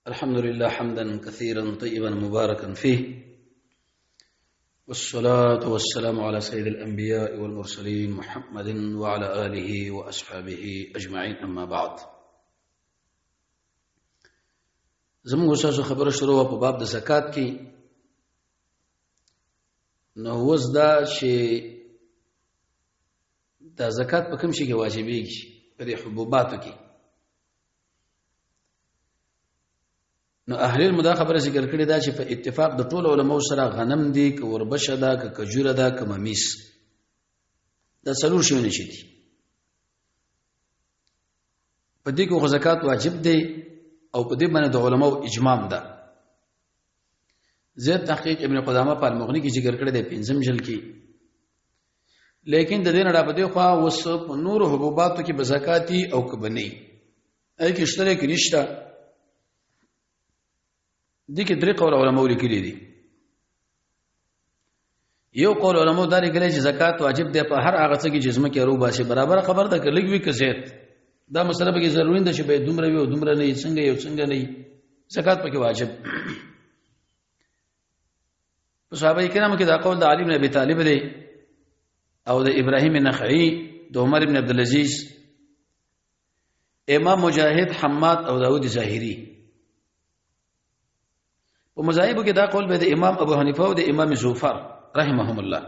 الحمد لله حمدا كثيرا طيبا مباركا فيه، والصلاة والسلام على سيد الأنبياء والمرسلين محمد وعلى آله وأصحابه أجمعين. أما بعد، زموږ استاد خبره شروع په باب د زکات کې. نو وز دا چې د زکات په کوم شي کې واجبېږي؟ په دې حبوباتو کې. نو اهل المدا خبره ذکر کړی دا چې په اتفاق د ټولو علماء سره غنم دي، که وربشه ده، که کجوره ده، که ممیز، دا څلور شیونه شي دي. په دې کې خو زکات واجب دی او په دې باندې د علماء اجماع ده. زیات تحقیق ابن قدامه په المغنی کې ذکر کړی دی 5 جلد کې، لیکن د دې نه را پدې خو وس په نور حبوباتو کې بزکاتی او کبنی اې کې شته کې نشته. دي کې درې قول علماء لیکلي دي. یو قول علماء دا لیکلي چې زکات واجب دی په هر هغه څه کې جسمه کې روبا شي برابر خبر ده، کله وی کزیت دا مسله به ضروري ده چې به دومره وي او دومره نه څنګه یو څنګه نه زکات پکې واجب. په صحابه کرامو کې دا قول د علي بن ابي طالب دی او د ابراهيم النخعي، د عمر بن عبد العزيز، امام مجاهد، حماد او داود ظاهري. په مذاهب کې دا قول به د امام ابو حنیفه او د امام زوفر رحمهم الله.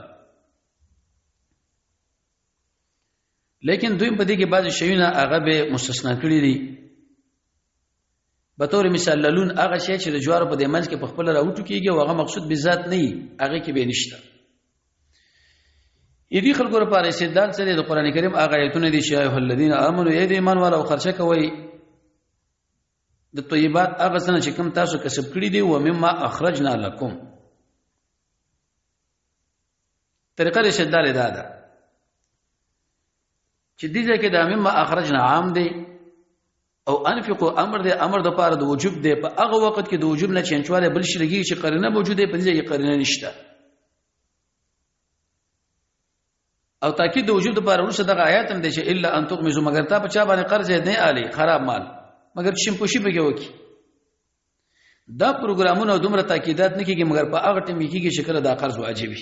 لیکن دوی په دې کې بعض شیونه هغه به مستثنا کړی دي. به تور مثال لون هغه شی چې د جوار په دې منځ کې په خپل راوټو کېږي او هغه مقصود به ذات نه وي، هغه کې به نشته. یدي خلکو لپاره استدلال سره د قران کریم هغه آیتونه دي چې ایه الذین آمنوا ید ایمان والا او خرچه کوي د طیبات هغه څه چې کوم تاسو کسب کړی دي، و مما اخرجنا لكم. طریقه استدلال دا ده چې دې کې د مما اخرجنا عام دی او انفقوا امر دی، امر د پاره د وجوب دی. په هغه وخت کې د وجوب نه چنچواله بل شي لګي چې قرینه موجوده په دې کې قرینه نشته. او تاکید د وجوب د پاره ورسره دغه آیات هم دی چې الا ان تغمزوا، مگر تا په چا باندې قرض نه آلی خراب مال، مگر شمپوشي به وکي. دا پروګرامونه دومره تاکیدات نه کیږي مگر په هغه ټیم کېږي چې کله دا قرض واجب وي.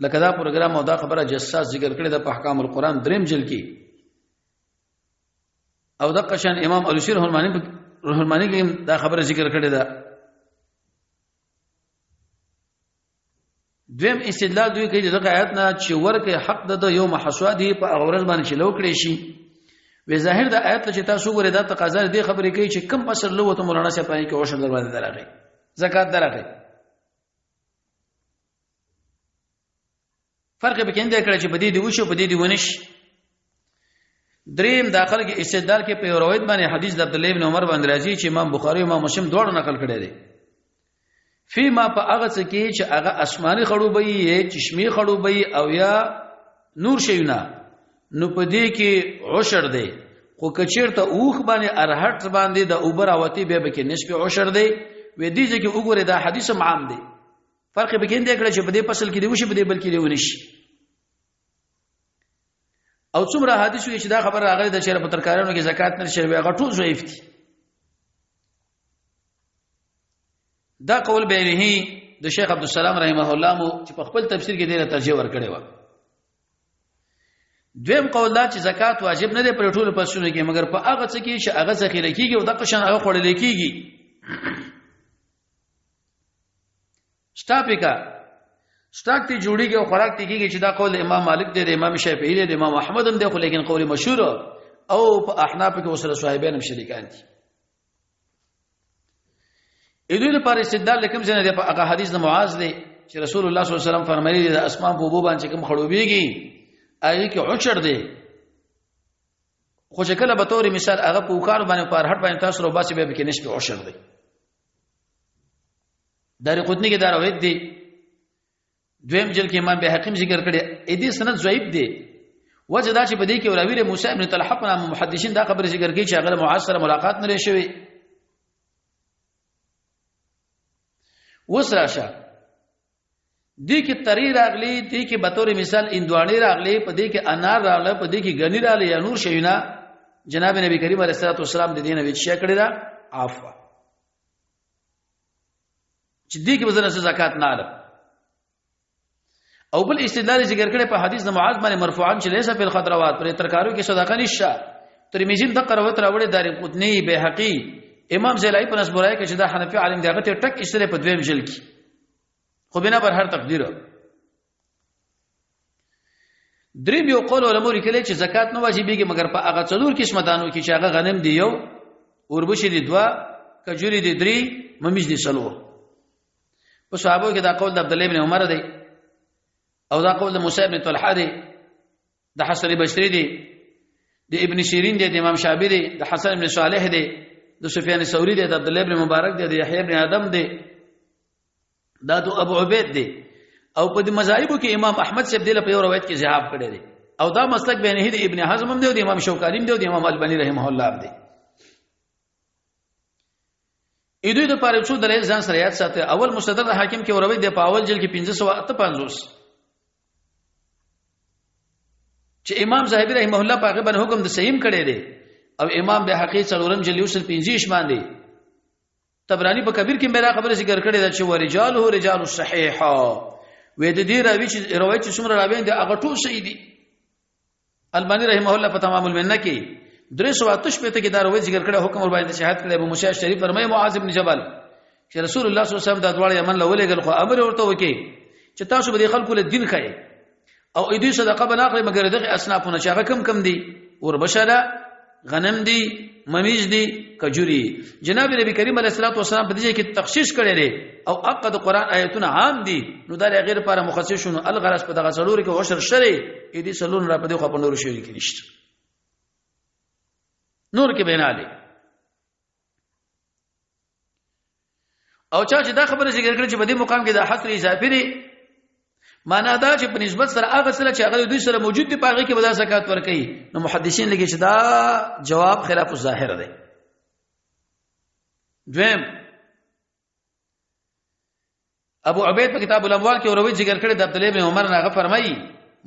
لکه دا پروګرام او دا خبره جساس ذکر کړی د احکام القرآن 3 جلد کې، او د قشان امام الوسی رحمانی کې دا خبره ذکر کړی ده. دویم استدلال دوی کوي دغه آیات نه چې ورکه حق د یوم حسوادی په اورز باندې چې لو کړی شي. وی ظاهر د آیت چې تاسو ګورئ دا تقاضا دې خبرې کوي چې کم اثر لو ته مولانا صاحب پای کې اوشر دروازه دراغي زکات دراغي. فرق به کېنده کړی چې بدی دی وشو بدی دی ونش. دریم داخل کې استدلال کې په روایت باندې حدیث د عبد الله بن عمر باندې راځي چې امام بخاری او امام مسلم دواړو نقل کړی دی. فيما په هغه څه کې چې هغه آسماني خړوبې یا چشمي خړوبې او یا نور شیونه، نو په دې کې عشر دی. خو کچیرته اوخ باندې ارهټ باندې د اوبر اوتی به کې نسبه عشر دی. و دې چې وګوره دا حدیث عام دی. فرق به کېنده کړی چې په دې فصل کې دی وشي په دې بلکې دی ونشي. او څومره حدیث وی چې دا خبر راغلی د شریعت په ترکارانو کې زکات نه شوی، هغه ټول ضعیف دي. دا قول به نه د شیخ عبد السلام رحمه الله مو چې په خپل تفسیر کې ډیره ترجیح ورکړی و. دویم قول دا چې زکات واجب نه دی پر ټول پسونه کې مگر په هغه څه کې چې هغه ذخیره کیږي او د قشن هغه خړل کیږي. سٹاک ته جوړیږي او خوراک ته کیږي چې دا قول امام مالک دی، امام شافعی دی، امام احمد هم دی، خو لیکن قول مشهور او په احناف کې اوسره صاحبین هم شریکان دي. ایدو لپاره استدلال لکم څنګه دی په هغه حدیث د معاذ دی چې رسول الله صلی الله علیه وسلم فرمایلی د اسمان په بو باندې کوم خړوبېږي آی کې عشر دی. خو چې کله به تور مثال هغه په وکړ باندې پر هټ باندې تاسو رو باسي به کې نسبه عشر دی. دار قطنی کې دا روایت دی. دویم جلد کې امام بهقی ذکر کړی اې دې سند ضعیف دی. وجه دا چې په دې کې راوی موسی ابن طلحه په نام محدثین دا خبره ذکر کوي چې هغه معاصر ملاقات نه لري شوی. وسراشه دې کې تری راغلی، دې کې به تور مثال اندواني راغلی، په دې کې انار راغلی، په دې کې غنی راغلی یا نور شیونه. جناب نبی کریم علیه الصلاه والسلام د دې نه ویښه کړی دا عفوا چې دې کې وزن زکات نه اله او بل استدلال ذکر کړي په حدیث د معاذ باندې مرفوعا چې لیسا فی الخضروات پر ترکارو کې صدقه نشه ترمذی د قروت راوړي دارقطنی بیهقی امام زیلای په نسبورای کې چې دا حنفی عالم دی هغه ته ټک استره په دویم جل کې خو بنا پر هر تقدیر دریم یو قول علماء لیکلي چې زکات نه واجبېږي مګر په هغه څلور قسمه دانو کې چې هغه غنم دی یو اوربشي دی دوا کجوري دی درې ممیز دی څلور په صحابه کې دا قول د عبد الله ابن عمر دی او دا قول د موسی ابن طلحه دی د حسن بصری دی د ابن سیرین دی د امام شافعی دی د حسن ابن صالح دی د سفیان ثوری دی د عبد الله ابن مبارک دی د یحیی ابن آدم دی دا د ابو عبید دی او په دې مذاهبو کې امام احمد صاحب دی په یو روایت کې ذهاب کړی دی او دا مسلک بینه دی ابن حزم هم دی او د امام شوکانی دی او د امام البانی رحمه الله دی دوی د پاره څو دلیل ځان سره یاد ساتي اول مستدرک حاکم کې وروي د پاول جل کې 1558 چې امام زاهبی رحمه الله په غبن حکم د صحیح کړي دي او امام بهقی څلورم جل یوسل 15 باندې طبرانی په کبیر کې میرا خبره ذکر کړي دا چې ورجاله رجال الصحیح وې د دې راوي چې روایت څومره راوي دي هغه ټول صحیح دي البانی رحمه الله په تمام المنه کې 328 په کې دا روایت ذکر کړي حکم ور باندې شهادت کړي ابو موسی شریف فرمایي معاذ بن جبل چې رسول الله صلی الله علیه وسلم د دواړه یمن له ولېګل خو امر ورته وکي چې تاسو به خلکو له دین خای او ایدی صدقه بناخره مگر دغه اصنافونه چې هغه کم دي وربشره غنم دي ممیز دي کجوري جناب نبی کریم علیه الصلاه والسلام په دې کې تخصیص کړی دی او عقد قران آیتونه عام دي نو دا غیر لپاره مخصص شونه الغرض په دغه څلور کې عشر شری ایدی سلون را په دې خو په نور شی کې نشته نور کې بیناله او چې دا خبره ذکر کړي چې په دې مقام کې دا حصر اضافي دی معنا دا چې په نسبت سره هغه سره چې هغه دوی سره موجود دي پاغه کې ودا زکات ورکړي نو محدثین لګي چې دا جواب خلاف الظاهر دی دویم ابو عبید په کتاب الاموال کې وروي ذکر کړی د عبد الله بن عمر نه فرمایي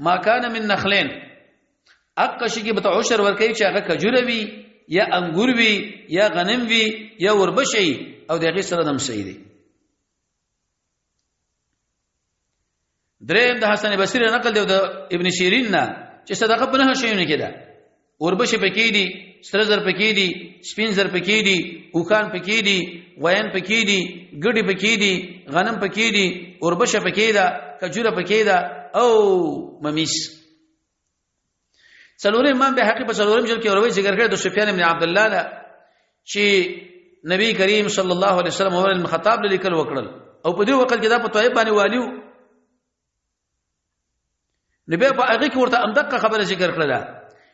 ما کان من نخلین اقشی کې به عشر ورکړي چې هغه کجوروي یا انګور وي یا غنم وي یا وربشي او دغه سره دم صحیح دي دریم د حسن بصری نقل دی د ابن سیرین نه چې صدقه په نه شيونه کې ده وربشي پکې دي سرزر پکې دي سپینزر پکې دي اوخان پکې دي وین پکې دي ګډي پکې دي غنم پکې دي وربشه پکې ده کجوره پکې ده او ممیس څلورم امام بهقي په څلورم جلد کې وروي ذکر کړی د سفیان بن عبد الله نه چې نبی کریم صلی الله علیه وسلم عمر بن خطاب لیکل وکړل او په دې وخت کې دا په طیب باندې والیو نبی په هغه کې ورته امدقه خبره ذکر کړل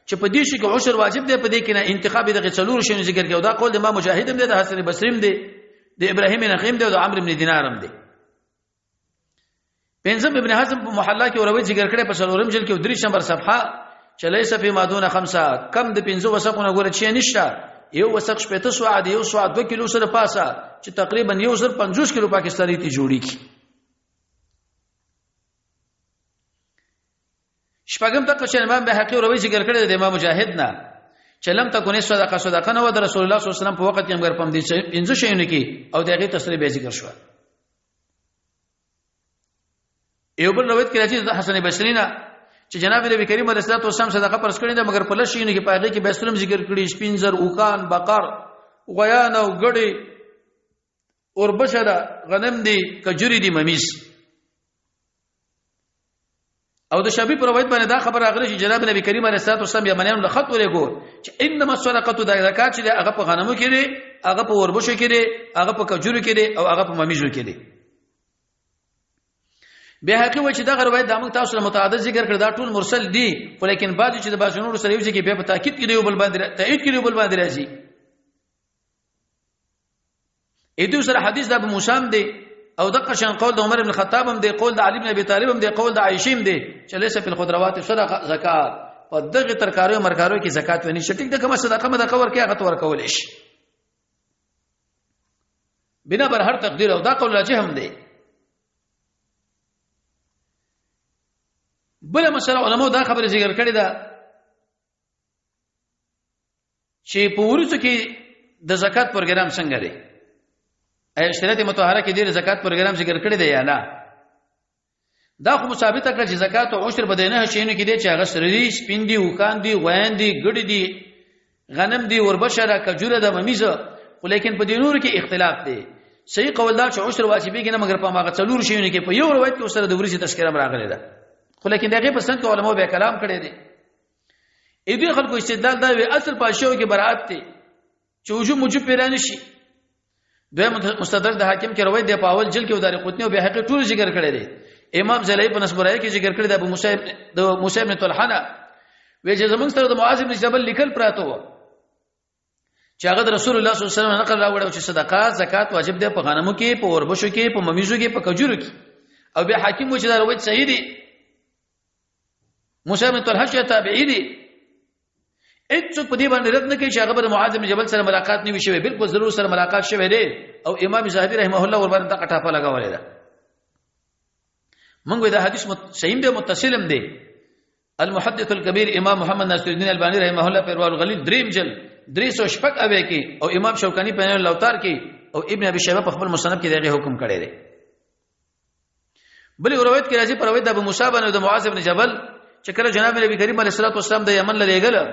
چې په دې شي کې عشر واجب دی په دې کې نه انتخاب دغه څلور شنو ذکر کې او دا قول د امام مجاهد هم دی د حسن بصری هم دی د ابراهیم نخیم دی او د عمرو بن دینار هم دی پنځم ابن حزم په محله کې وروي ذکر کړي په څلورم جلد کې 3 نمبر صفحه چې ليس فی ما دون 5 کم د 5 وسقونه ګوره چې نشته یو وسق شپته سو عادي یو سو 2 کیلو سره پاسه چې تقریبا 150 کیلو پاکستانی ته جوړی کی شپږم تک چې امام بهقي روي ذکر کړی د امام مجاهد نه چې لم تكن صدقه نه و د رسول الله صلی الله علیه وسلم په وخت کې موږ پم دي 5 شیونه کې او دغه تصریح به ذکر شو یو بل روایت کې راځي د حسن بصری نه چې جناب نبی کریم علیه الصلاه والسلام صدقه پرس کړی ده مگر په لشيونه کې پایږي کې به سلم ذکر کړی سپینزر اوکان بقر غیان او ګړي اور بشره غنم دي کجوري دي ممیز او د شبی پر روایت باندې دا خبر راغلی چې جناب نبی کریم علیه الصلاه والسلام یمنیانو له خط ورېګو چې انما الصدقه د زکات چې هغه په غنمو کې دي هغه په وربشو کې دي هغه په کجورو کې دي او هغه په ممیزو کې دي به حقیقت و چې دا روایت د موږ تاسو له متعدد ذکر کړ دا ټول مرسل دي ولیکن بعضی چې د باسنور سره یو ځکه په تاکید کې دی بل باندې تایید کې دی بل باندې راځي اېدو سره حدیث د ابو موسی دی او دغه شان قول د عمر بن الخطاب هم دی قول د علي بن ابي طالب هم دی قول د عائشه هم دی چې ليس في الخضروات صدقه زکات په دغه ترکارو مرکارو کې زکات ونی شټیک د کومه صدقه مده کور کې هغه تور کول شي بنا بر هر تقدیر او دا قول راجح هم دی بل مسله علماء دا خبره ذکر کړی دا چې په ورثه کې د زکات پروګرام څنګه دی شریعت مطهره کې د زکات پروګرام ذکر کړی دی یا نه دا خو ثابته کړ چې زکات او عشر بدینه شینو کې دی چې هغه سری سپین دي وکان دي غوین دي ګډ دي غنم دي وربشره کجوره د ممیزه خو لیکن په دینور کې اختلاف دی صحیح قول دا چې عشر واجبې کې نه مگر په ماغه څلور شینو کې په یو روایت کې سره د ورسې تذکرہ راغلی ده خو لیکن دغه په سنت علماء به کلام کړی دی اې دوی خلکو استدلال دا وی اصل پاشو کې برائت دی چې وجوب موجب پیران شي دوی مستدرک د حاکم کې روایت دی په اول جلد کې وداري قطنی او به حقیقت ټول ذکر کړی دی امام زلی په نسبرای کې ذکر کړی دی ابو موسی بن طلحه وی چې زمونږ سره د معاذ بن جبل لیکل پراته و چې هغه رسول الله صلی الله علیه وسلم نقل راوړو چې صدقات زکات واجب دی په غنمو کې په اوربشو کې په ممیزو کې په کجورو کې او به حاکم و چې دا روایت صحیح دی موسی بن طلحه تابعی دی اڅو په دې باندې رد نه کوي چې هغه د معاذ بن جبل سره ملاقات نه وي شوی بالکل ضرور سره ملاقات شوی دی او امام زاهدی رحمه الله ور باندې دا کټاپه لگاولې ده موږ دا حدیث صحیح دی متصلم دی المحدث الكبير امام محمد ناصر الدين الباني رحمه الله په رواه الغلیل دریم جل 300 اوی کې او امام شوکانی په لوتار کې او ابن ابي شيبه په خپل مصنف کې دغه حکم کړی دی بل روایت کې راځي پر روایت ابو موسی بن معاذ بن جبل چې کله جناب نبی کریم علیه الصلاه والسلام د یمن لریګل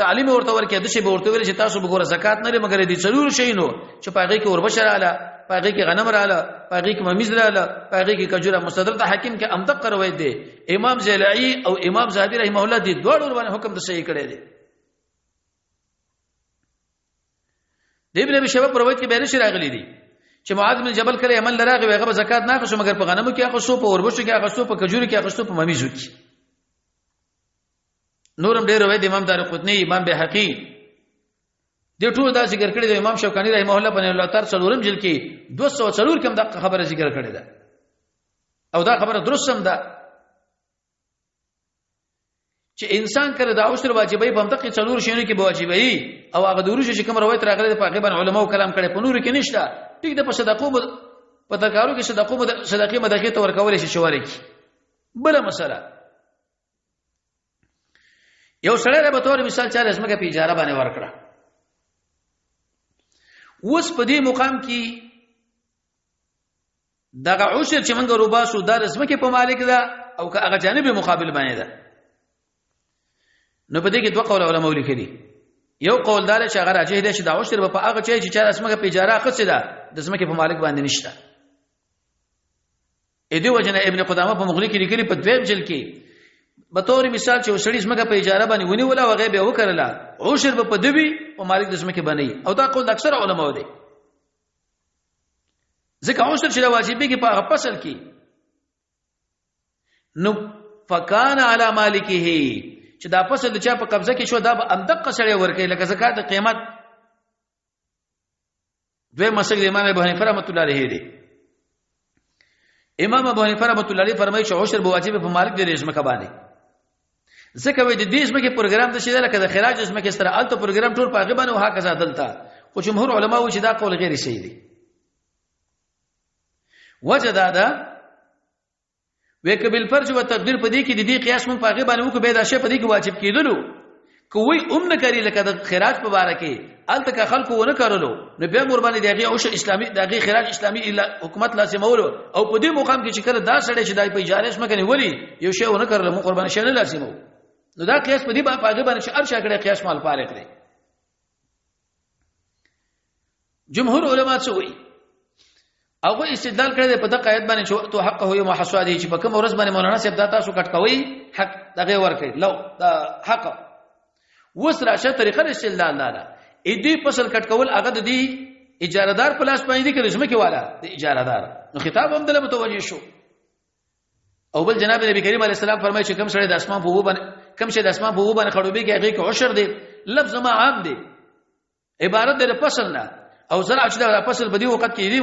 تعلیم ورته ورکې د شی به ورته ویل چې تاسو به ګوره زکات نه لري مګر دې ضرور شي نو چې پاګه کې اوربشر اعلی پاګه کې غنم رااله پاګه کې ممیز رااله پاګه کې کجوره مستدرک حاکم کې امدق روایت دی امام زیلعی او امام زاهدی رحمه الله دې دوه ډول باندې حکم د صحیح کړی دی د ابن ابي شيبه روایت کې بیان شي راغلي دي چې معاذ بن جبل کله یمن لراغه هغه زکات نه اخصو مګر په غنمو کې اخصو په اوربشو کې اخصو په کجوره کې اخصو په ممیزو کې نورم ډېر روایت امام دارقطنی امام بهقی د ټول دا ذکر کړی د امام شوکانی رحمه الله په الله تعالی څلورم جلد کې 204 کې دا خبره ذکر کړی ده او دا خبره درست هم ده چې انسان کړه د عشر واجبای په منطقي څلور شینو کې واجبای او هغه د ورشي چې کوم روایت راغلی د پاکبان علماو کلام کړي په نور کې نشته ټیک د په صدقو په تکارو کې صدقې مدقې ته ورکول شي شواري بل مسله یو سره به تور مثال چا لازمه په اجاره باندې ورکړه اوس په دې مقام کې دغه عشر چې موږ روباسو د لازمه په مالک ده او که هغه جانب مقابل باندې ده نو په دې کې دوه قول علماء لیکلي یو قول دار چې هغه راځي چې د عشر په هغه چې چا لازمه په اجاره خصه ده د لازمه په مالک باندې نشته اې دی وجنه ابن قدامه په مغنی کې لیکلي په دویم جلد کې به تور مثال چې وسړی زمګه په اجاره باندې ونی ولا وغه به وکړلا عشر په دوی او مالک د زمکه باندې او دا قول د اکثر علماء دی ځکه عشر چې واجبې کې په فصل کې نو فکان علی مالکه چې دا فصل د چا په قبضه کې شو دا به امدق سره ورکې لکه زکات قیمت دوی مسلک امام ابو حنیفه رحمۃ اللہ علیہ دی امام ابو حنیفه رحمۃ اللہ علیہ فرمایي چې عشر به واجب په مالک د زمکه باندې ځکه وې د دې زمکه پروګرام د شیدل کده خراج زمکه سره الته پروګرام ټول پاغه باندې او هکذا دلته خو جمهور علما و چې دا قول غیر صحیح دی وجدا دا وکبل فرج او تقدیر په دې کې د دې قیاس مون پاغه باندې وکړه به دا شی په دې کې واجب کېدلو کوی نه کری لکه د خراج په باره کې الته کا خلکو ونه کړلو نو به مور باندې دغه او اسلامي دغه خراج اسلامي حکومت لازمولو او په دې مقام کې چې کړه دا سړی چې دای په اجاره اسمه کني ولی یو شی ونه کړل مو قربان شي نه لازمو نو دا قیاس په دې باندې باندې چې ارشا کړي قیاس مال فارق دی جمهور علما څه وایي او استدلال کړي په دغه قاعده باندې چې تو حق هو یوم حسوادی چې په کوم ورځ باندې مولانا صاحب دا تاسو کټ کوي حق دغه ورکړي لو دا حق وسره شه طریقه استدلال نه اې دې فصل کټ کول هغه د دې اجاره دار پلاس باندې کې رسمه کې والا د اجاره دار نو خطاب هم دله متوجه شو او بل جناب نبی کریم علیه السلام فرمایي چې کوم سره د اسمان په وو باندې کوم شي د اسمان په وو باندې خړوبې کې هغه کې عشر دی لفظ ما عام دی عبارت د فصل نه او زرع چې د فصل په دې وخت کې دی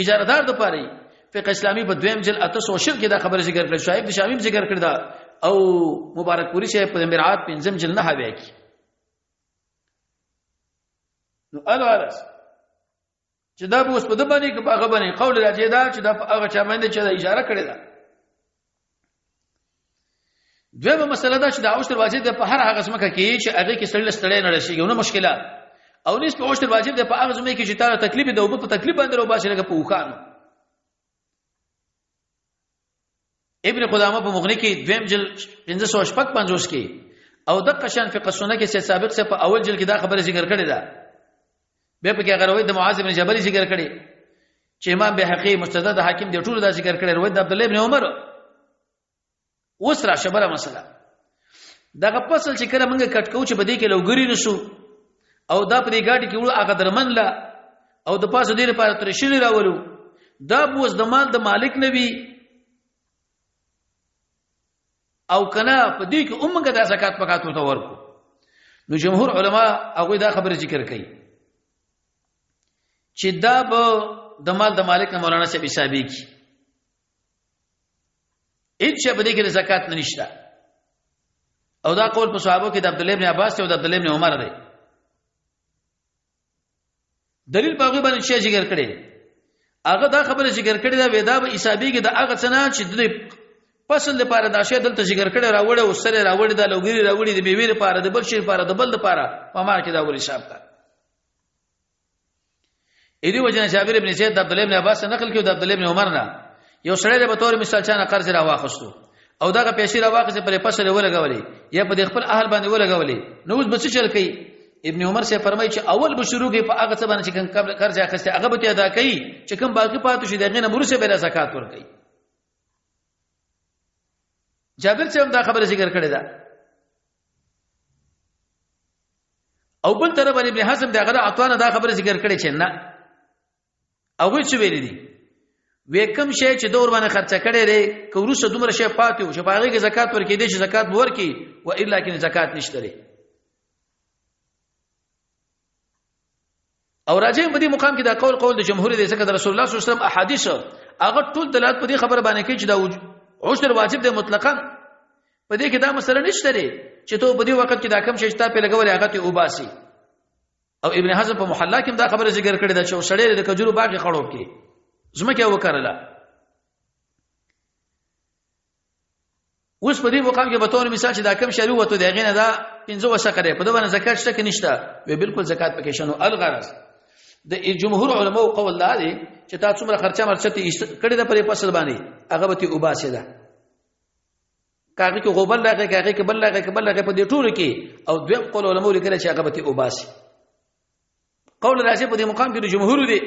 اجاره دار د پاره فقہ اسلامی په دویم جل 800 کې دا خبره ذکر کړل شایب د شامیم ذکر کړل دا او مبارک پوری شه په مرعات پنځم جل نه هوي کی نو الوارس چې دا به اوس په د باندې کې هغه باندې قول راځي دا چې دا هغه چا باندې چې اشاره کړی دا دویمه مسله دا چې د عشر واجب په هر هغه سمکه کې چې هغه کې سړل ستړی نه راشي یو نه مشکلات او نس په عشر واجب ده په هغه زمي کې چې تا تکلیف ده او په تکلیف باندې رو باسي لکه په وخانو. ابن قدامه په مغنی کې دویم جل 1555 کې او د قشان فقه سنه کې سابق سے په اول جل کې دا خبره ذکر کړې ده. به په کې هغه روایت د معاذ بن جبل ذکر کړي چې امام بهقي مستدرک حاکم دی ټول دا ذکر کړي روایت د عبد الله ابن عمر. وسره شبره مسله دغه فصل چې کله موږ کټ کوو چې بده کې لوګری نشو او دا په دې ګاډي کې وړو هغه درمن لا او د پاسه دې لپاره تر شری راولو دا بوز د مال د مالک نبی او کنا په دې کې اومګه د زکات پکات ورته ورکو. نو جمهور علما هغه دا خبره ذکر کوي چې دا به د مال د مالک نه مولانا صاحب حسابي کی هیڅ په دې کې زکات نه نشته. او دا قول په صحابه کې د عبد الله ابن عباس او د عبد الله ابن عمر دی. دلیل په هغه باندې چې ذکر کړي هغه دا خبره ذکر کړي دا ودا به حسابي کې د هغه څنګه چې د فصل لپاره دا شی دلته ذکر کړي راوړې او سره راوړې د لوګری راوړې د میوې لپاره د بل شي لپاره د بل لپاره په مار کې دا ور حساب کا. اې دی وجنه جابر ابن زید د عبد الله ابن عباس نقل کړي د عبد الله ابن عمر نه یو سړی به تور مثال چانه قرض را واخستو او داغه پیسې را واخسته پر فصل ولګولې یا په خپل اهل باندې ولګولې نو اوس بس چل کوي. ابن عمر سے فرمایي چې اول به شروع کې په هغه څه باندې چې کوم قرض اخسته هغه به ادا کوي چې کوم باقی پاتې شي دغه نه مرسه به زکات ورکړي. جابر صاحب دا خبره ذکر کړې ده. او بل طرف باندې ابن حزم دغه عطوانه دا خبره ذکر کړې چې نه هغه څه ویل دي وکم شی چې دور باندې خرچه کړي لري کوروسه دومره شی پاتې او چې باغې کې زکات ورکې دي چې زکات ورکې و الا کې زکات نشته لري. او راځي په دې مقام کې دا قول د جمهور دي ځکه د رسول الله صلی الله علیه وسلم احادیث هغه ټول دلالت په دې خبره باندې کوي چې دا عشر واجب دی مطلقاً په دې کې دا مسله نشته لري چې ته په دې وخت کې دا کم شي چې تا په لګولې هغه ته وباسي. او ابن حزم په محلا کې دا خبره ذکر کړې ده چې وسړې د کجورو باغ خړوب کې زمکه وکړله. اوس په دې مقام کې به تور مثال چې دا کم شری وته دی غینه دا 15 وسقه دی په دې باندې زکات شته کې نشته وی بالکل زکات پکې شنو. الغرض د جمهور علماء قول دا دی چې تا څومره خرچه مرچته کړي ده پرې فصل باندې هغه به تی وباسي ده کاږي کې غوبل راغی کاږي کې بل راغی کې بل راغی په دې ټول کې او دویم قول علماء لیکل چې هغه به تی وباسي. قول راځي په دې مقام کې د جمهور دی.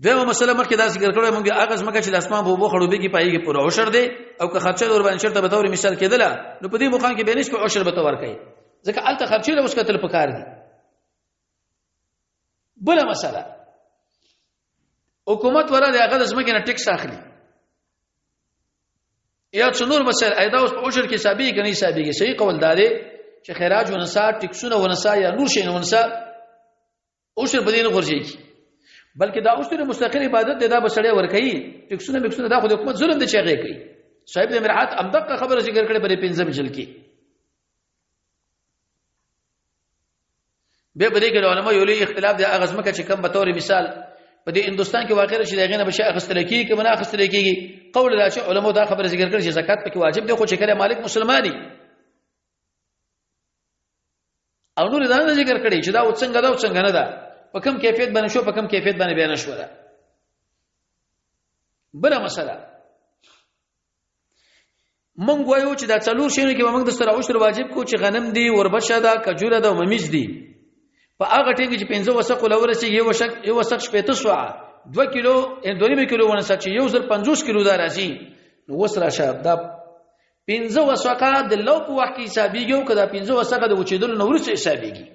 دغه مسله مخکې دا ذکر کړو موږ هغه ځمکه چې لاسمان په وبو خړوبې کې پایږي پر عشر دی او که خرچه ور باندې شرط به تور مثال کېدله نو په دې مقام کې به نسبت عشر به تور کوي ځکه الته خرچه له اوس کتل پکار دي. بل مسله حکومت ورته هغه ځمکه نه ټیکس اخلي یا څنور مسله ایدا اوس په عشر کې حسابي کې نه حسابي کې صحیح قول داري چې خراج ونصا ټیکسونه ونصا یا نور شي ونصا عشر بدین ورځي بلکې دا اوسره مستقل عبادت دا بسړی ور کوي ټیکسونه مکسونه دا خو د حکومت ظلم دي چې هغه کوي. صاحب د مرحات امدقه خبره ذکر کړي په 15 جل کې به بده کې علماء یو لوی اختلاف دی هغه ځمکه چې کم به تور مثال په دې هندستان کې واقع شي دغه نه بشه اخستل کیږي کې نه اخستل کیږي. قول راځي علماء دا خبره ذکر کړي چې زکات پکې واجب دی خو چې کله مالک مسلمانۍ او نور دا نه ذکر کړي چې دا څنګه دا څنګه نه ده په کوم کیفیت باندې شو په کوم کیفیت باندې بیان شو. بل مسله مونږ وایو چې دا څلور شینو کې موږ د سره عشر واجب کو چې غنم دی وربشه ده کجوره ده او ممیز دی په هغه ټیم کې 15 وسق ولورسي یو وسق شپته سوعه 2 کیلو 2.5 کیلو ونسه چې 1050 کیلو دا راځي نو وسره شاب دا 15 وسقه د لو په وخت کې حسابيږي او کدا 15 وسقه د وچیدل نو ورسې حسابيږي.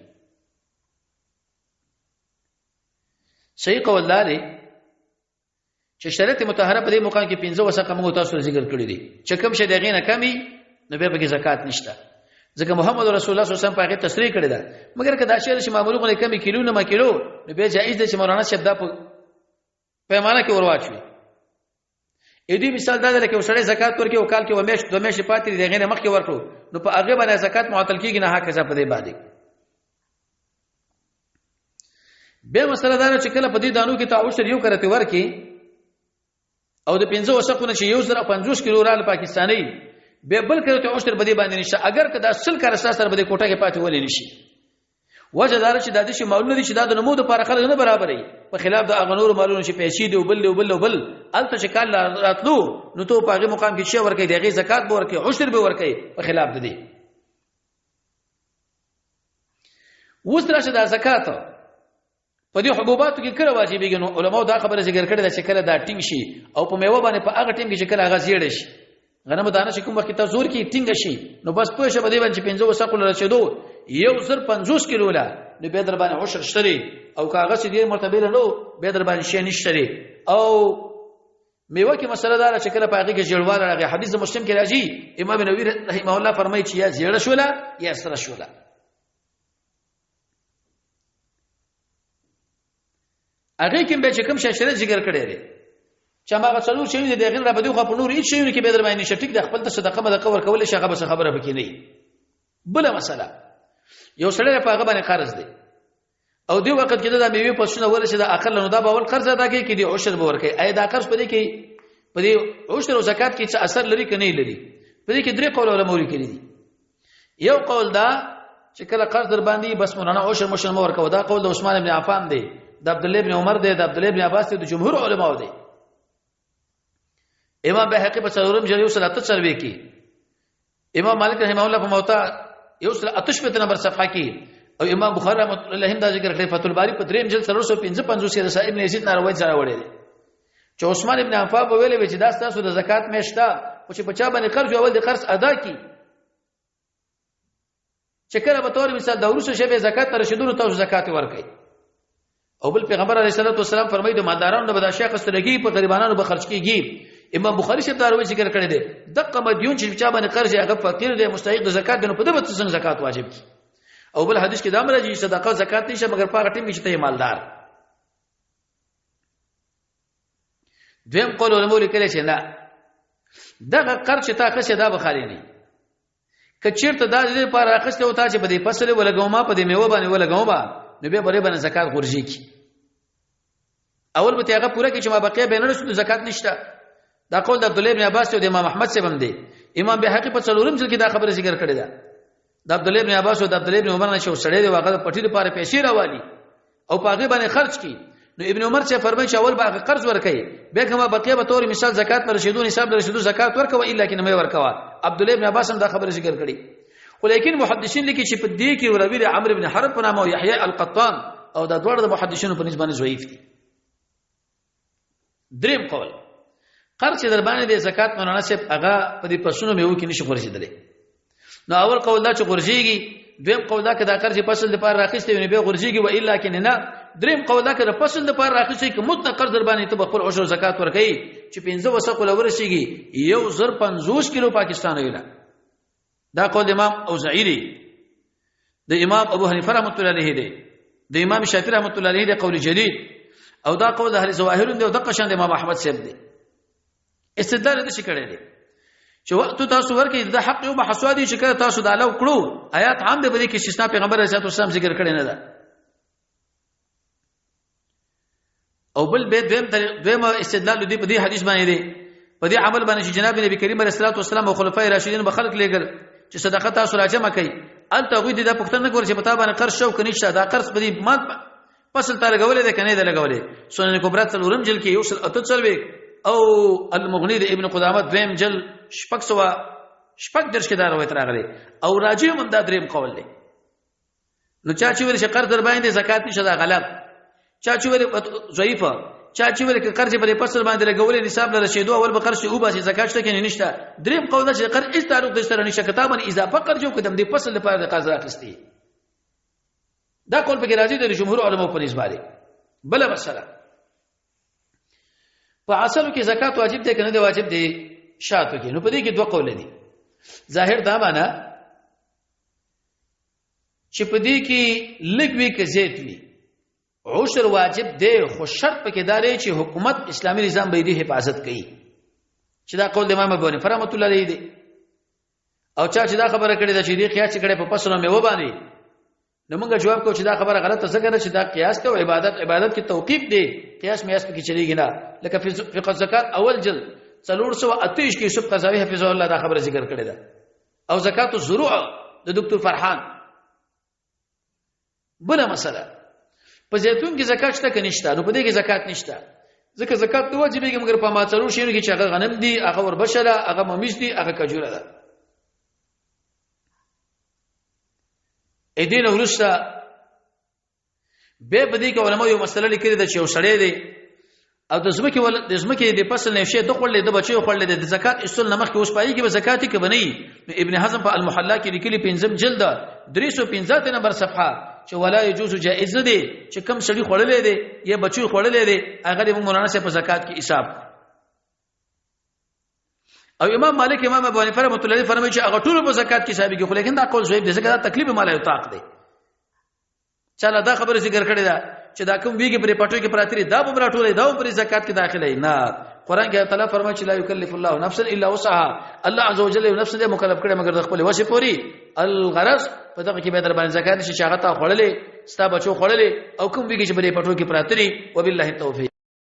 صحیح قول لري چې شرط مطهره په دې مقام کې 15 وسقه موږ تاسو ذکر کړی دي چې کوم شی دغه نه کمی نو به پکې زکات نشته ځکه محمد رسول الله صلی الله علیه وسلم په هغه تصریح کړی ده مګر کدا شی چې معموله غو کمی کیلو نه ما کیلو نو به جایز ده چې مولانا شبد په پیمانه کې ورواچوي. اې دې مثال دا ده چې وسړی زکات ورکړي او کال کې ومیش دوه میش پاتې دغه نه مخ کې ورکړو نو په هغه باندې زکات معطل کیږي نه حق څه په دې باندې. به مسله دا چې کله په دې دانو کې تعوشر یو کرته ورکی او د 15 وسقونه چې 1050 کیلو رال پاکستاني به بل کرته عشر بدی باندې نشه اگر کدا اصل کار اساس سره بده کوټه کې پاتې ولې نشي وجه دار چې د دې شی مالونه دي چې د نمود لپاره خلک نه برابرې په خلاف د اغنور مالونو چې پیسې دی او بل الته چې کال راتلو نو ته په هغه مقام کې شی ورکې دغه زکات به ورکې عشر به ورکې په خلاف د دې وس راشه د زکات په دې حبوباتو کې کړه واجبېږي نو علماء دا خبره ذکر کړې ده چې کله دا ټینګ شي او په میوه باندې په هغه ټیم کې چې کله هغه زیړ شي غنم دانه چې کوم وخت ته زور کې ټینګ شي نو بس پوه شه بده باندې 15 وسقل رسیدو یو زر 50 کیلو لا نو به در باندې عشر شتري او کاغذ دې مرتبه نو به در باندې شي نشتري او میوه کې مسله دار چې کله په هغه کې جوړوار راغی حدیث مسلم کې راځي امام نووي رحمه الله فرمایي چې یا زیړ شولا یا سره شولا هغه کې به چې کوم شاشره ذکر کړی دی چې هغه څلور شی دی غیر را بده خو په نور هیڅ شی کې به در باندې شټیک د خپل ته صدقه مده کور کول شي هغه بس خبره پکې نه بل مسله یو سړی په هغه باندې قرض دی او دی وخت کې د میوه پښونه ورشه د اقل نو دا باول قرض ادا کوي کې دی عشر به ورکي اې دا قرض پدې کې پدې عشر او زکات کې څه اثر لري کني لري پدې کې درې قول علماء لیکلي دي یو قول دا چې کله قرض در باندې بس مونږه عشر مشن ورکو دا قول د عثمان ابن عفان دی د عبد الله ابن عمر دی د عبد الله ابن عباس دی د جمهور علماء دی امام بهقي په څلورم جری او صلات سروي کې امام مالک رحمه الله په موطا یو سره اتشبت نمبر صفحه کې او امام بخاری رحمه الله هم دا ذکر کړی فتح الباری په دریم جلد 355 کې رسائل ابن یزید ناروي ځای وړي چې عثمان ابن عفان په ویلې چې دا تاسو د زکات میشته او چې بچا باندې قرض اول د قرض ادا کی چې کله به تور مثال د ورسره شبه زکات تر شیدو تاسو زکات ورکړي او بل پیغمبر علیه الصلاه والسلام فرمایي د مالدارانو به د شیخ استرګي په غریبانو به خرج کیږي امام بخاری شپ داروي ذکر کړی دی دغه مدیون چې چا باندې قرض هغه فقیر دی مستحق د زکات دی په دغه څنګه زکات واجب کی او بل حدیث کې دا مرجی صدقه زکات نشه مگر په غټیم کې ته مالدار دویم قول علماء لیکل چې نه دغه قرض چې تا خشه دا بخاری نه کچیرته دا دې لپاره اخسته او تا چې په دې فصل ولګوما په دې میوه باندې ولګوما نو به بره باندې زکات غورځي کی اول به هغه پوره کې چې ما بقيه بینه نشو زکات نشته دا قول د عبد الله ابن عباس او د امام احمد سے هم دی امام بهقي په څلورم ځل کې دا خبره ذکر کړې ده د عبد الله ابن عباس او د عبد الله ابن عمر نشو سړی دی واغه پټی لپاره پیسې راوالي او پاغه باندې خرج کی نو ابن عمر سے فرمایي چې اول باغ قرض ورکړي به کومه بقيه به تور مثال زکات پر رشیدو نصاب رشیدو زکات ورکوي الا کنه مې ورکوا عبد الله ابن عباس هم دا خبره ذکر کړې ولیکن محدثین لیکي چې په دې کې ولوی عمرو بن حرب په نامه او یحیی القطان او دا دوړ د محدثینو په نسبت ضعیف دي دریم قول قرض در باندې د زکات مناسب هغه په دې پسونو میو کې نشي خورځیدل نو اول قول دا چې خورځيږي دویم قول دا چې دا قرض فصل لپاره راخسته وي به خورځيږي و الا کنه نه دریم قول دا چې فصل لپاره راخسته کې مطلق قرض در باندې ته خپل عشر زکات ورکړي چې 15 وسق ورسیږي یو زر 50 کیلو پاکستان ویلا دا قول امام اوزاعی دی د امام ابو حنیفه رحمۃ اللہ علیہ دی د امام شافعی رحمۃ اللہ علیہ دی قول جدید او دا قول اهل ظواهر دی او د قشان د امام احمد صاحب دی استدلال دې شي کړی دی چې وخت تاسو ورکې د حق یو محسوادي چې کړه تاسو د الو کړو آیات عام دی بده کې استثناء پیغمبر علیه السلام ذکر کړی نه ده او بل به دویم استدلال دی په دې حدیث باندې دی په دې عمل باندې چې جناب نبی کریم علیه الصلاه والسلام او خلفای راشدین به خلق لګل چې صدقه تاسو راجمه کوي ال تغوی دې د پښتنه کور چې پتا باندې قرض شو کني شته دا قرض په دې مال فصل تر غولې ده کني ده لګولې سنن کبرى تلورم جل کې یو سل اتڅلوي او المغنی د ابن قدامه دویم جل شپږ درش کې دا روایت راغلي او راجی هم دا دریم قول دی نو چا چې ورشه قرض در باندې زکات نشه دا غلط چا چې ور ضعیفه چا چې ور قرض په فصل باندې لګولې نصاب لره شیدو اول به قرض او باسي زکات شته کې نشته دریم قول دا چې قرض هیڅ تعلق د سره نشه کتابه اضافه قرض جو قدم دی فصل لپاره د قرض راخستي دا قول په کې راځي د جمهور علماء په نسبت بل مسله په اصل کې زکات واجب دی کنه دی واجب دی شاتو کې نو په دې کې دوه قول دي ظاهر دا معنا چې په دې کې لګوي کې زیات وي عشر واجب دی خو شرط پکې داري چې حکومت اسلامي نظام به دې حفاظت کوي چې دا قول د امام ابو حنیفه رحمۃ اللہ علیہ دی او چې دا خبره کړې ده چې دې قیاس کړي په پسونو مې و باندې نو موږ جواب کوو چې دا خبره غلطه څنګه ده چې دا قیاس ته عبادت کې توقیف دی قیاس میاس پکې چلیږي نه لکه فقه زکات اول جلد 428 کې یوسف قزاوی حفظه الله دا خبره ذکر کړې ده او زکات الزروع د دکتور فرحان بل مسله په زیتون کې زکات شته که نشته؟ نو په دې کې زکات نشته، ځکه زکات ته واجبېږي مګر په ماڅلور شیانو کې چې هغه غنم دي، هغه وربشه ده، هغه ممیز دي، هغه کجوره ده. ا دې نو ورسته به په دې کې علماء یو مسله لیکلې ده چې یو سړی دی او د زمکه د فصل نشه د خپل د بچو خپل د زکات اصل نمخ کې اوس پایي کې به زکات کې بنئ. ابن حزم په المحلا کې لیکلي 5 جلد 315 نمبر صفحه چې ولا يجوز جائز نه دي چې کم سړي خړلې دي یا بچو خړلې دي هغه د مولانا صاحب په زکات کې حساب. او امام مالک امام ابو حنیفه رحمۃ اللہ علیہ فرمایي چې هغه ټول په زکات کې حساب کې، خو لیکن دا قول ضعیف دی ځکه دا تکلیف مال یطاق دی. چاله دا خبره ذکر کړی دا چې دا کوم ویګي پر پټو کې پراتري دا به راټولې دا پر زکات کې داخلي نه. قران کې تعالی فرمایي چې لا یکلف الله نفسا الا وسعها، الله عز وجل یو نفس دې مکلف کړي مگر د خپل وسه پوری. الغرض په دغه کې به در باندې زکات شي چې هغه تا خړلې ستا بچو خړلې او کوم ویګي چې پر پټو کې پراتري. وبالله التوفیق.